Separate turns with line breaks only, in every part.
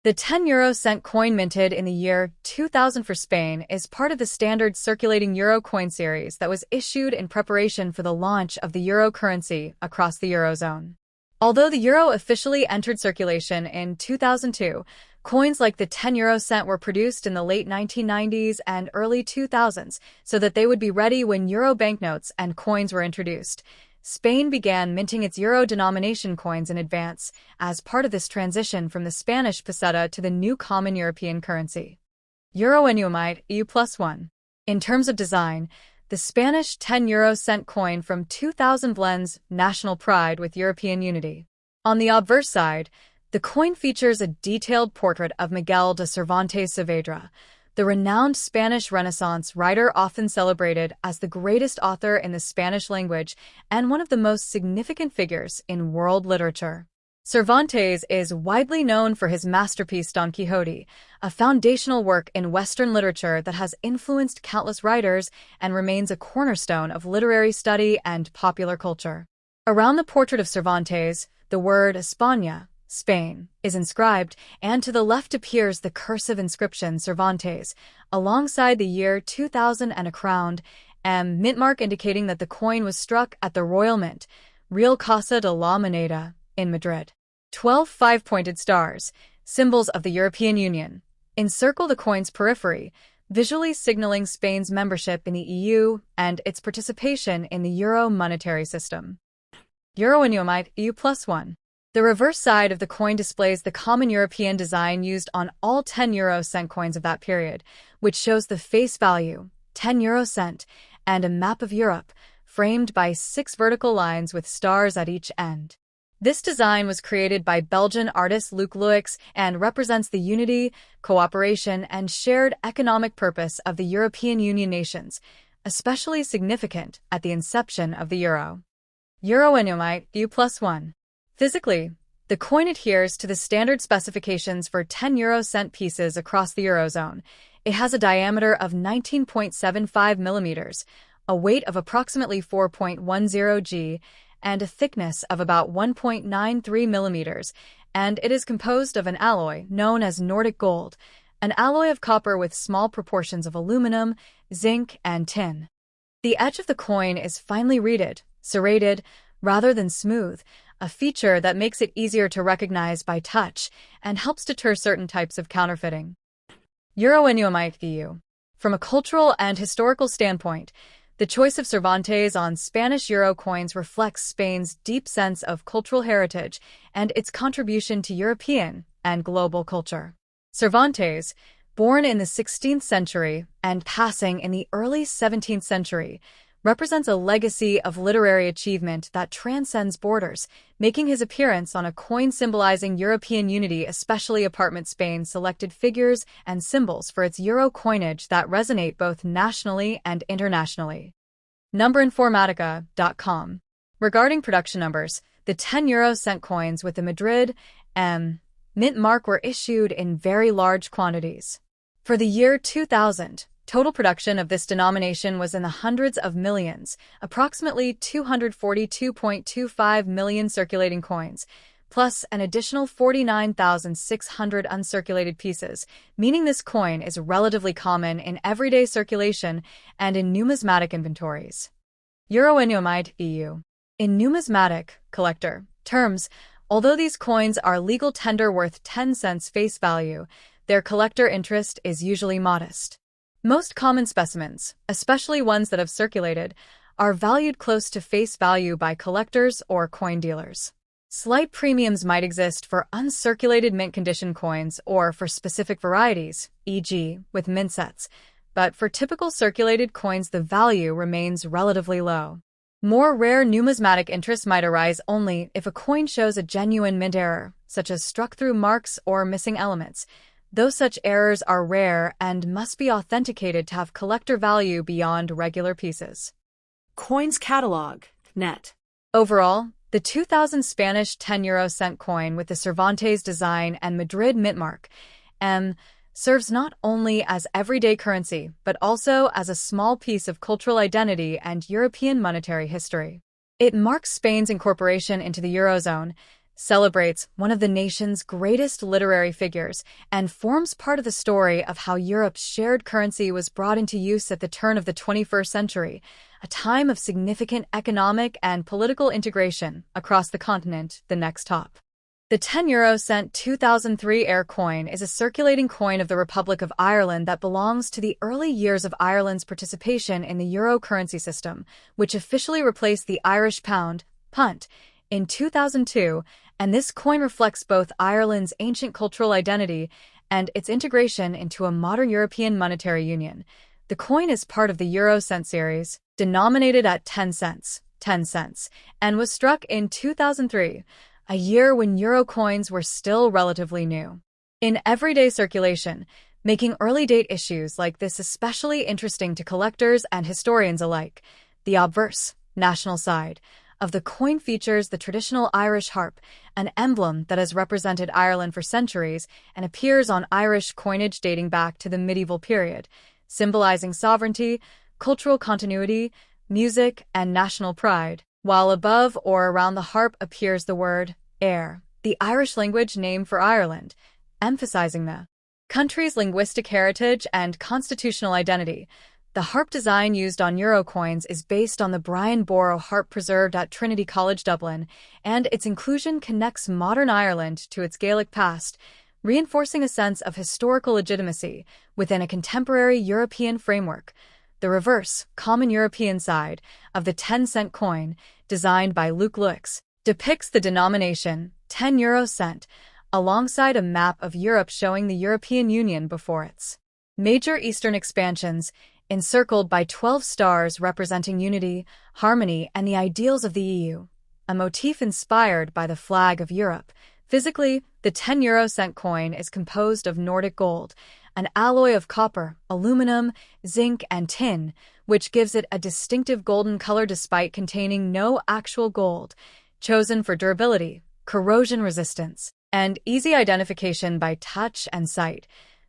The 10 cent coin minted in the year 2000 for Spain is part of the standard circulating euro coin series that was issued in preparation for the launch of the euro currency across the Eurozone. Although the euro officially entered circulation in 2002, coins like the 10 cent were produced in the late 1990s and early 2000s so that they would be ready when euro banknotes and coins were introduced. Spain began minting its euro denomination coins in advance as part of this transition from the Spanish peseta to the new common European currency. Euro Enuamite EU+1. In terms of design, the Spanish 10 cent coin from 2000 blends national pride with European unity. On the obverse side, the coin features a detailed portrait of Miguel de Cervantes Saavedra, the renowned Spanish Renaissance writer often celebrated as the greatest author in the Spanish language and one of the most significant figures in world literature. Cervantes is widely known for his masterpiece Don Quixote, a foundational work in Western literature that has influenced countless writers and remains a cornerstone of literary study and popular culture. Around the portrait of Cervantes, the word España, Spain, is inscribed, and to the left appears the cursive inscription Cervantes, alongside the year 2000 and a crowned mint mark indicating that the coin was struck at the Royal Mint, Real Casa de la Moneda, in Madrid. 12 five-pointed stars, symbols of the European Union, encircle the coin's periphery, visually signaling Spain's membership in the EU and its participation in the euro monetary system. Euro Enuamite EU+1. The reverse side of the coin displays the common European design used on all 10 cent coins of that period, which shows the face value, 10 cent, and a map of Europe, framed by 6 vertical lines with stars at each end. This design was created by Belgian artist Luc Luix and represents the unity, cooperation, and shared economic purpose of the European Union nations, especially significant at the inception of the euro. Euro Enuamite EU+1. Physically, the coin adheres to the standard specifications for 10 cent pieces across the Eurozone. It has a diameter of 19.75 millimeters, a weight of approximately 4.10 g, and a thickness of about 1.93 millimeters, and it is composed of an alloy known as Nordic gold, an alloy of copper with small proportions of aluminum, zinc, and tin. The edge of the coin is finely reeded, serrated, rather than smooth, a feature that makes it easier to recognize by touch and helps deter certain types of counterfeiting. Euro Enuamite EU. From a cultural and historical standpoint, the choice of Cervantes on Spanish euro coins reflects Spain's deep sense of cultural heritage and its contribution to European and global culture. Cervantes, born in the 16th century and passing in the early 17th century, represents a legacy of literary achievement that transcends borders, making his appearance on a coin symbolizing European unity, especially Apartment Spain selected figures and symbols for its euro coinage that resonate both nationally and internationally. Numberinformatica.com. Regarding production numbers, the 10 cent coins with the Madrid mint mark were issued in very large quantities. For the year 2000, total production of this denomination was in the hundreds of millions, approximately 242.25 million circulating coins, plus an additional 49,600 uncirculated pieces, meaning this coin is relatively common in everyday circulation and in numismatic inventories. Euro Enuamite EU. In numismatic, collector, terms, although these coins are legal tender worth 10 cents face value, their collector interest is usually modest. Most common specimens, especially ones that have circulated, are valued close to face value by collectors or coin dealers. Slight premiums might exist for uncirculated mint condition coins or for specific varieties, e.g., with mint sets, but for typical circulated coins the value remains relatively low. More rare numismatic interest might arise only if a coin shows a genuine mint error, such as struck-through marks or missing elements, though such errors are rare and must be authenticated to have collector value beyond regular pieces.
Coins Catalog, net.
Overall, the 2000 Spanish 10 cent coin with the Cervantes design and Madrid mint mark, serves not only as everyday currency, but also as a small piece of cultural identity and European monetary history. It marks Spain's incorporation into the Eurozone, celebrates one of the nation's greatest literary figures and forms part of the story of how Europe's shared currency was brought into use at the turn of the 21st century, a time of significant economic and political integration across the continent. The next top. The 10 cent 2003 Air coin is a circulating coin of the Republic of Ireland that belongs to the early years of Ireland's participation in the euro currency system, which officially replaced the Irish pound, punt, in 2002, and this coin reflects both Ireland's ancient cultural identity and its integration into a modern European monetary union. The coin is part of the euro cent series, denominated at 10 cents, and was struck in 2003. A year when euro coins were still relatively new. In everyday circulation, making early-date issues like this especially interesting to collectors and historians alike, the obverse, national side, of the coin features the traditional Irish harp, an emblem that has represented Ireland for centuries and appears on Irish coinage dating back to the medieval period, symbolizing sovereignty, cultural continuity, music, and national pride. While above or around the harp appears the word Éire, the Irish language name for Ireland, emphasizing the country's linguistic heritage and constitutional identity. The harp design used on euro coins is based on the Brian Boru harp preserved at Trinity College Dublin, and its inclusion connects modern Ireland to its Gaelic past, reinforcing a sense of historical legitimacy within a contemporary European framework. The reverse, common European side, of the 10-cent coin, designed by Luc Luix, depicts the denomination, 10 cent, alongside a map of Europe showing the European Union before its major eastern expansions, encircled by 12 stars representing unity, harmony, and the ideals of the EU, a motif inspired by the flag of Europe. Physically, the 10 cent coin is composed of Nordic gold, an alloy of copper, aluminum, zinc, and tin, which gives it a distinctive golden color despite containing no actual gold, chosen for durability, corrosion resistance, and easy identification by touch and sight.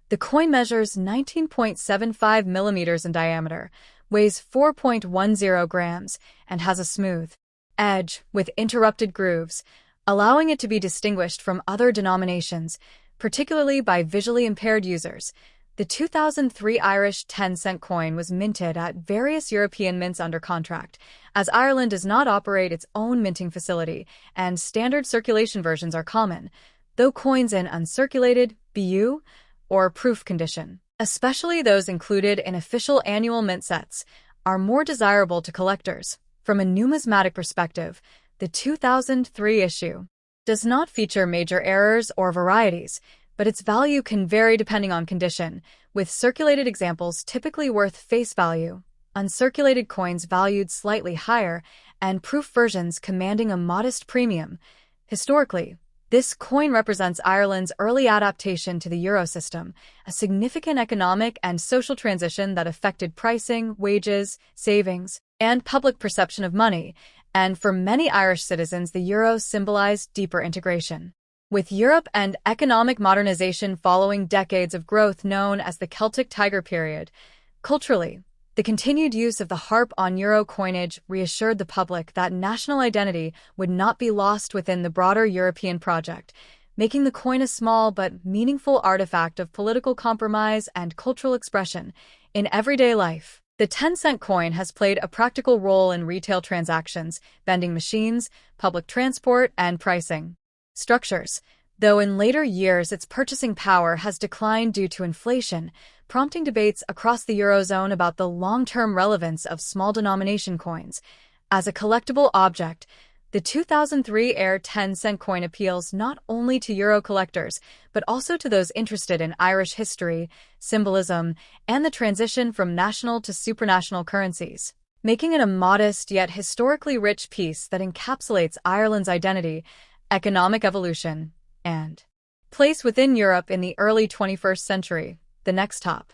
The coin measures 19.75 millimeters in diameter, weighs 4.10 grams, and has a smooth edge with interrupted grooves, allowing it to be distinguished from other denominations, particularly by visually impaired users. The 2003 Irish 10-cent coin was minted at various European mints under contract, as Ireland does not operate its own minting facility, and standard circulation versions are common, though coins in uncirculated, BU, or proof condition, especially those included in official annual mint sets, are more desirable to collectors. From a numismatic perspective, the 2003 issue does not feature major errors or varieties, but its value can vary depending on condition, with circulated examples typically worth face value, uncirculated coins valued slightly higher, and proof versions commanding a modest premium. Historically, this coin represents Ireland's early adaptation to the euro system, a significant economic and social transition that affected pricing, wages, savings, and public perception of money, and for many Irish citizens the euro symbolized deeper integration with Europe and economic modernization following decades of growth known as the Celtic Tiger period. Culturally, the continued use of the harp on euro coinage reassured the public that national identity would not be lost within the broader European project, making the coin a small but meaningful artifact of political compromise and cultural expression in everyday life. The 10-cent coin has played a practical role in retail transactions, vending machines, public transport, and pricing structures, though in later years its purchasing power has declined due to inflation, prompting debates across the Eurozone about the long-term relevance of small-denomination coins. As a collectible object, the 2003 Éire 10-cent coin appeals not only to Euro collectors, but also to those interested in Irish history, symbolism, and the transition from national to supranational currencies, making it a modest yet historically rich piece that encapsulates Ireland's identity, economic evolution, and place within Europe in the early 21st century. The next top.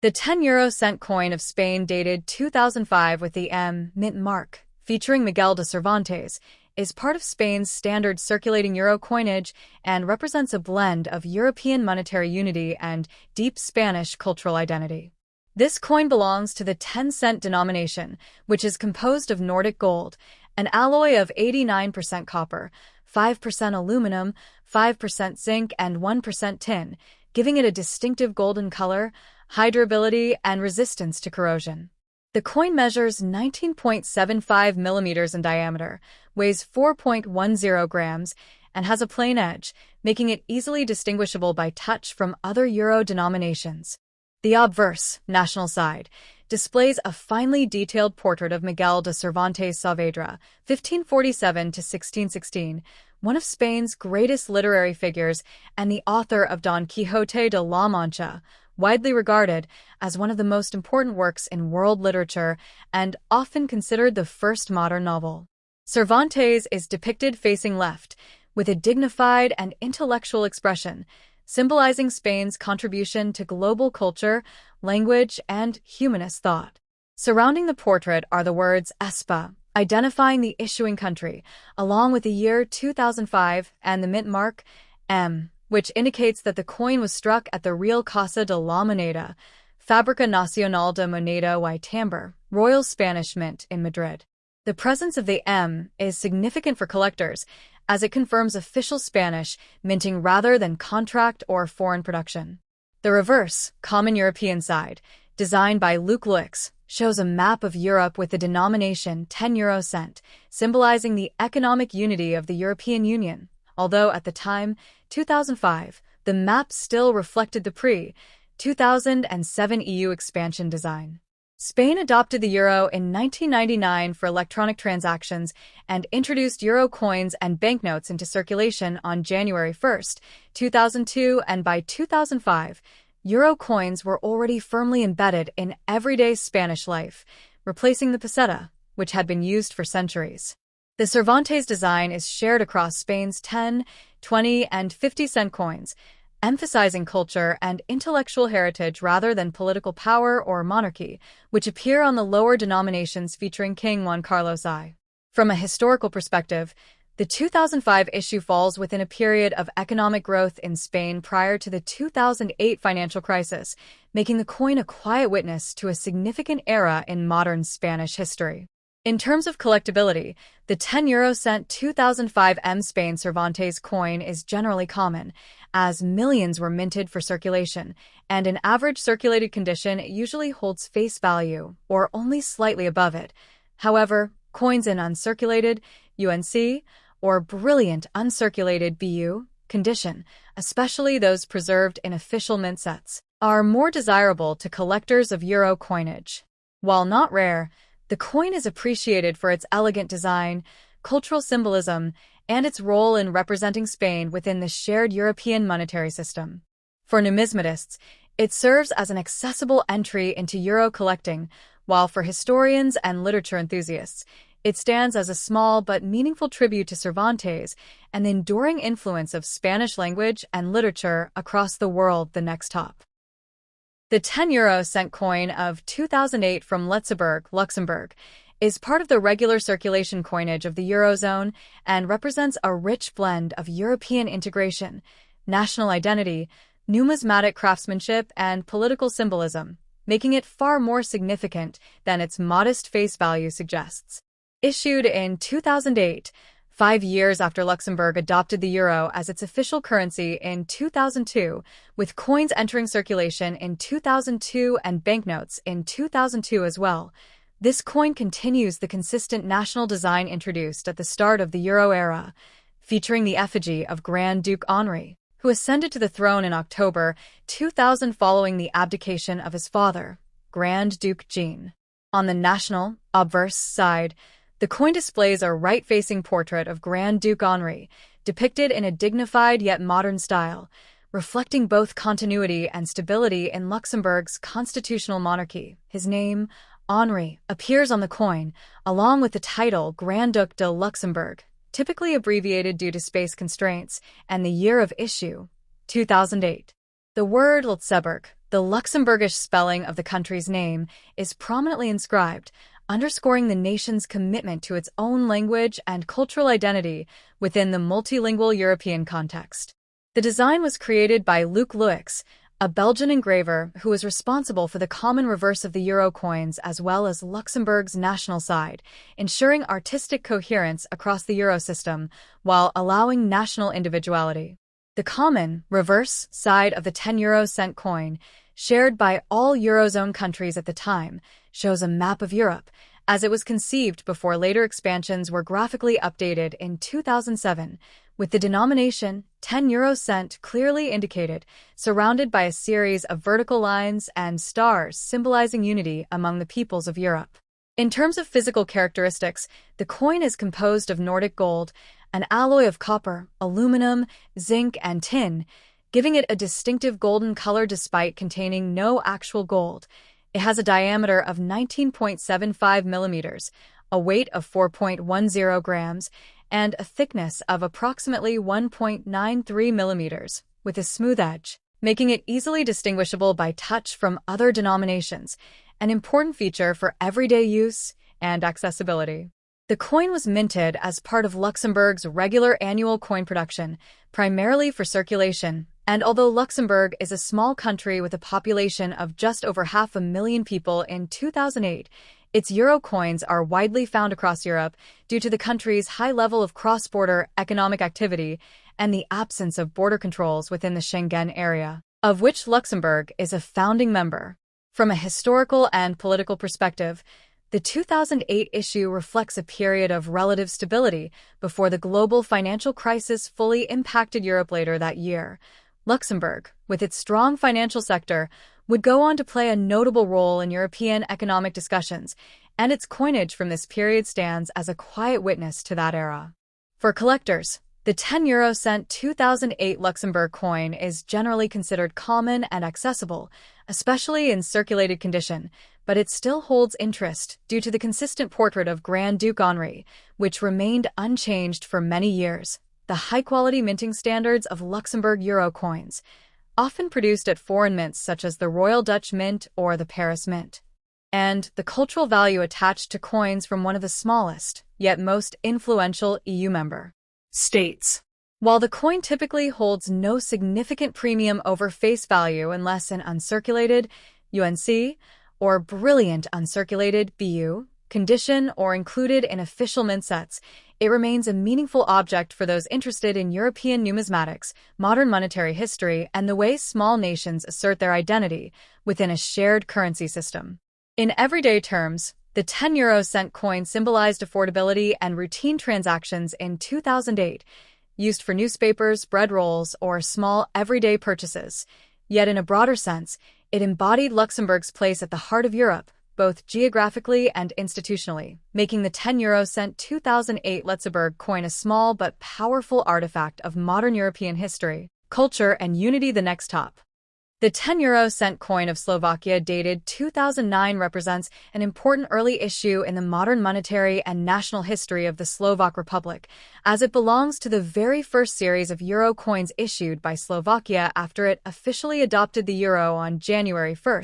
The 10 cent coin of Spain dated 2005 with the mint mark, featuring Miguel de Cervantes, is part of Spain's standard circulating euro coinage and represents a blend of European monetary unity and deep Spanish cultural identity. This coin belongs to the 10-cent denomination, which is composed of Nordic gold, an alloy of 89% copper, 5% aluminum, 5% zinc, and 1% tin, giving it a distinctive golden color, hydrobility, and resistance to corrosion. The coin measures 19.75 millimeters in diameter, weighs 4.10 grams, and has a plain edge, making it easily distinguishable by touch from other euro denominations. The obverse, national side, displays a finely detailed portrait of Miguel de Cervantes Saavedra, 1547 to 1616, one of Spain's greatest literary figures and the author of Don Quixote de la Mancha, widely regarded as one of the most important works in world literature and often considered the first modern novel. Cervantes is depicted facing left, with a dignified and intellectual expression, symbolizing Spain's contribution to global culture, language, and humanist thought. Surrounding the portrait are the words ESPA, identifying the issuing country, along with the year 2005 and the mint mark M, which indicates that the coin was struck at the Real Casa de la Moneda, Fábrica Nacional de Moneda y Timbre, Royal Spanish Mint in Madrid. The presence of the M is significant for collectors, as it confirms official Spanish minting rather than contract or foreign production. The reverse, common European side, designed by Luc Luix, shows a map of Europe with the denomination 10 euro cent, symbolizing the economic unity of the European Union, although at the time, 2005, the map still reflected the pre-2007 EU expansion design. Spain adopted the euro in 1999 for electronic transactions and introduced euro coins and banknotes into circulation on January 1, 2002, and by 2005, euro coins were already firmly embedded in everyday Spanish life, replacing the peseta, which had been used for centuries. The Cervantes design is shared across Spain's 10, 20, and 50-cent coins, emphasizing culture and intellectual heritage rather than political power or monarchy, which appear on the lower denominations featuring King Juan Carlos I. From a historical perspective, the 2005 issue falls within a period of economic growth in Spain prior to the 2008 financial crisis, making the coin a quiet witness to a significant era in modern Spanish history. In terms of collectability, the 10 euro cent 2005 M Spain Cervantes coin is generally common, as millions were minted for circulation, and in average circulated condition it usually holds face value, or only slightly above it. However, coins in uncirculated, UNC, or brilliant uncirculated BU condition, especially those preserved in official mint sets, are more desirable to collectors of euro coinage. While not rare, the coin is appreciated for its elegant design, cultural symbolism, and its role in representing Spain within the shared European monetary system. For numismatists, it serves as an accessible entry into euro collecting, while for historians and literature enthusiasts, it stands as a small but meaningful tribute to Cervantes and the enduring influence of Spanish language and literature across the world. The next top. The 10 euro cent coin of 2008 from Letzeburg, Luxembourg, is part of the regular circulation coinage of the Eurozone and represents a rich blend of European integration, national identity, numismatic craftsmanship, and political symbolism, making it far more significant than its modest face value suggests. Issued in 2008, 5 years after Luxembourg adopted the euro as its official currency in 2002, with coins entering circulation in 2002 and banknotes in 2002 as well, this coin continues the consistent national design introduced at the start of the euro era, featuring the effigy of Grand Duke Henri, who ascended to the throne in October 2000 following the abdication of his father, Grand Duke Jean. On the national, obverse side, the coin displays a right-facing portrait of Grand Duke Henri, depicted in a dignified yet modern style, reflecting both continuity and stability in Luxembourg's constitutional monarchy. His name, Henri, appears on the coin, along with the title Grand Duc de Luxembourg, typically abbreviated due to space constraints, and the year of issue, 2008. The word Lutzeburg, the Luxembourgish spelling of the country's name, is prominently inscribed, underscoring the nation's commitment to its own language and cultural identity within the multilingual European context. The design was created by Luc Luix, a Belgian engraver who was responsible for the common reverse of the euro coins as well as Luxembourg's national side, ensuring artistic coherence across the euro system while allowing national individuality. The common, reverse side of the 10 euro cent coin, shared by all Eurozone countries at the time, shows a map of Europe, as it was conceived before later expansions were graphically updated in 2007, with the denomination 10 euro cent clearly indicated, surrounded by a series of vertical lines and stars symbolizing unity among the peoples of Europe. In terms of physical characteristics, the coin is composed of Nordic gold, an alloy of copper, aluminum, zinc, and tin, giving it a distinctive golden color despite containing no actual gold. It has a diameter of 19.75 millimeters, a weight of 4.10 grams, and a thickness of approximately 1.93 millimeters, with a smooth edge, making it easily distinguishable by touch from other denominations, an important feature for everyday use and accessibility. The coin was minted as part of Luxembourg's regular annual coin production, primarily for circulation, and although Luxembourg is a small country with a population of just over 500,000 people in 2008, its euro coins are widely found across Europe due to the country's high level of cross-border economic activity and the absence of border controls within the Schengen area, of which Luxembourg is a founding member. From a historical and political perspective, the 2008 issue reflects a period of relative stability before the global financial crisis fully impacted Europe later that year. Luxembourg, with its strong financial sector, would go on to play a notable role in European economic discussions, and its coinage from this period stands as a quiet witness to that era. For collectors, the 10 euro cent 2008 Luxembourg coin is generally considered common and accessible, especially in circulated condition, but it still holds interest due to the consistent portrait of Grand Duke Henri, which remained unchanged for many years. The high-quality minting standards of Luxembourg euro coins, often produced at foreign mints such as the Royal Dutch Mint or the Paris Mint, and the cultural value attached to coins from one of the smallest, yet most influential EU member
States.
While the coin typically holds no significant premium over face value unless in uncirculated UNC or brilliant uncirculated BU condition or included in official mint sets, it remains a meaningful object for those interested in European numismatics, modern monetary history, and the way small nations assert their identity within a shared currency system. In everyday terms, the 10 euro cent coin symbolized affordability and routine transactions in 2008, used for newspapers, bread rolls, or small everyday purchases. Yet in a broader sense, it embodied Luxembourg's place at the heart of Europe, both geographically and institutionally, making the 10 euro cent 2008 Luxembourg coin a small but powerful artifact of modern European history, culture, and unity. The next top. The 10 euro cent coin of Slovakia dated 2009 represents an important early issue in the modern monetary and national history of the Slovak Republic, as it belongs to the very first series of euro coins issued by Slovakia after it officially adopted the euro on January 1,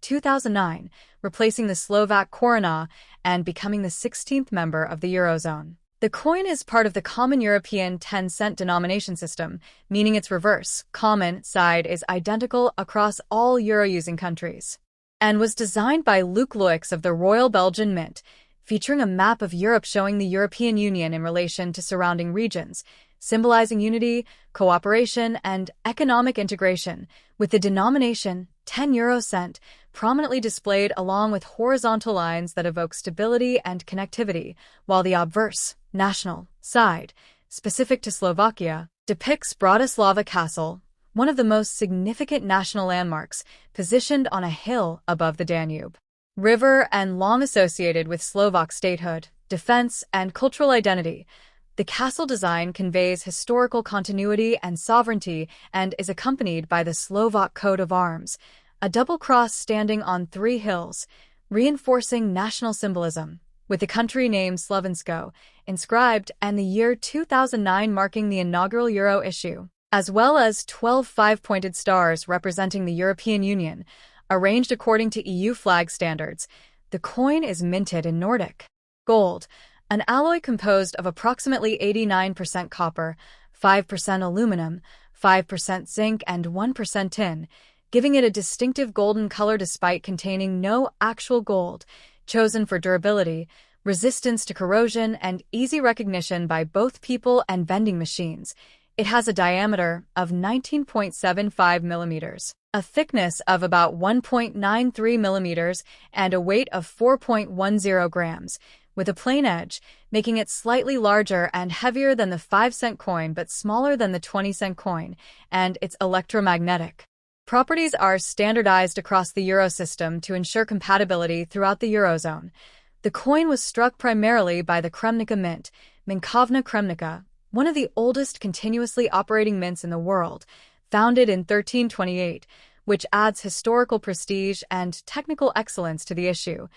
2009, replacing the Slovak koruna and becoming the 16th member of the Eurozone. The coin is part of the common European 10-cent denomination system, meaning its reverse, common, side is identical across all euro-using countries, and was designed by Luc Loix of the Royal Belgian Mint, featuring a map of Europe showing the European Union in relation to surrounding regions, symbolizing unity, cooperation, and economic integration, with the denomination 10 euro cent prominently displayed along with horizontal lines that evoke stability and connectivity, while the obverse, national, side, specific to Slovakia, depicts Bratislava Castle, one of the most significant national landmarks, positioned on a hill above the Danube River and long associated with Slovak statehood, defense, and cultural identity. The castle design conveys historical continuity and sovereignty and is accompanied by the Slovak coat of arms, a double cross standing on three hills, reinforcing national symbolism, with the country name Slovensko inscribed and the year 2009 marking the inaugural euro issue, as well as 12 five-pointed stars representing the European Union, arranged according to EU flag standards. The coin is minted in Nordic gold, an alloy composed of approximately 89% copper, 5% aluminum, 5% zinc, and 1% tin, giving it a distinctive golden color despite containing no actual gold, chosen for durability, resistance to corrosion, and easy recognition by both people and vending machines. It has a diameter of 19.75 millimeters, a thickness of about 1.93 millimeters, and a weight of 4.10 grams, with a plain edge, making it slightly larger and heavier than the 5-cent coin but smaller than the 20-cent coin, and it's electromagnetic. Properties are standardized across the euro system to ensure compatibility throughout the Eurozone. The coin was struck primarily by the Kremnica Mint, Minkovna Kremnica, one of the oldest continuously operating mints in the world, founded in 1328, which adds historical prestige and technical excellence to the issue.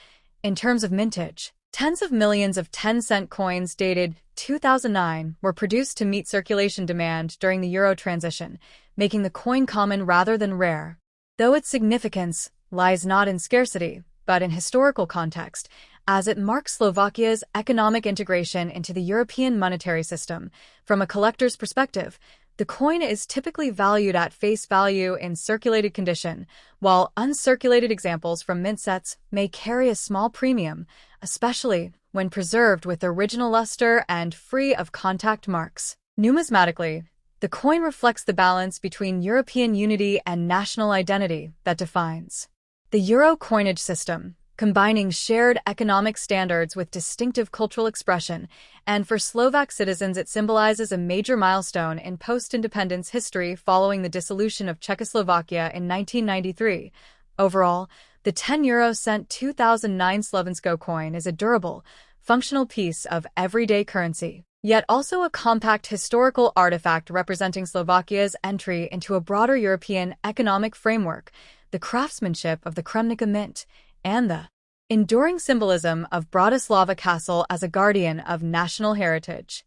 In terms of mintage, tens of millions of 10-cent coins dated 2009 were produced to meet circulation demand during the euro transition, making the coin common rather than rare. Though its significance lies not in scarcity, but in historical context, as it marks Slovakia's economic integration into the European monetary system. From a collector's perspective, the coin is typically valued at face value in circulated condition, while uncirculated examples from mint sets may carry a small premium, especially when preserved with original luster and free of contact marks. Numismatically, the coin reflects the balance between European unity and national identity that defines the euro coinage system, combining shared economic standards with distinctive cultural expression, and for Slovak citizens it symbolizes a major milestone in post-independence history following the dissolution of Czechoslovakia in 1993. Overall, the 10-euro-cent 2009 Slovensko coin is a durable, functional piece of everyday currency, yet also a compact historical artifact representing Slovakia's entry into a broader European economic framework, the craftsmanship of the Kremnica Mint, and the enduring symbolism of Bratislava Castle as a guardian of national heritage.